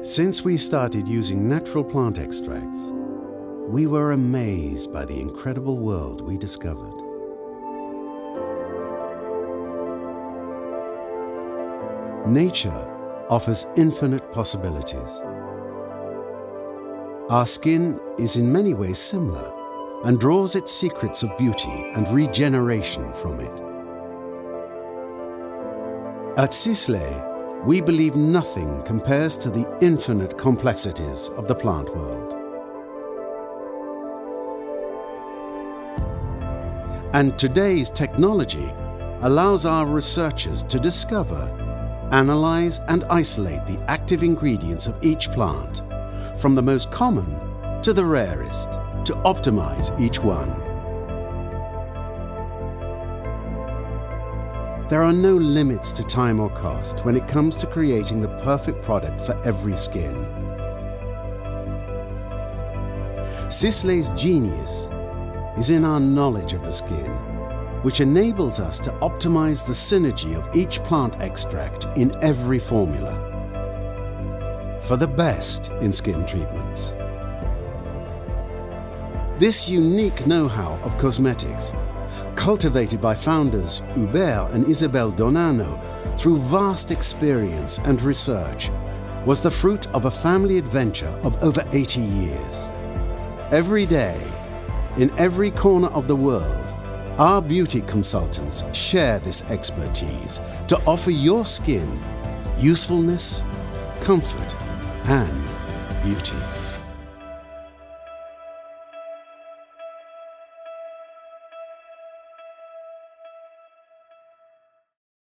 Since we started using natural plant extracts, we were amazed by the incredible world we discovered. Nature offers infinite possibilities. Our skin is in many ways similar and draws its secrets of beauty and regeneration from it. At Sisley, we believe nothing compares to the infinite complexities of the plant world. And today's technology allows our researchers to discover, analyze and isolate the active ingredients of each plant, from the most common to the rarest, to optimize each one. There are no limits to time or cost when it comes to creating the perfect product for every skin. Sisley's genius is in our knowledge of the skin, which enables us to optimize the synergy of each plant extract in every formula for the best in skin treatments. This unique know-how of cosmetics, cultivated by founders Hubert and Isabel Donano through vast experience and research, was the fruit of a family adventure of over 80 years. Every day, in every corner of the world, our beauty consultants share this expertise to offer your skin usefulness, comfort, and beauty.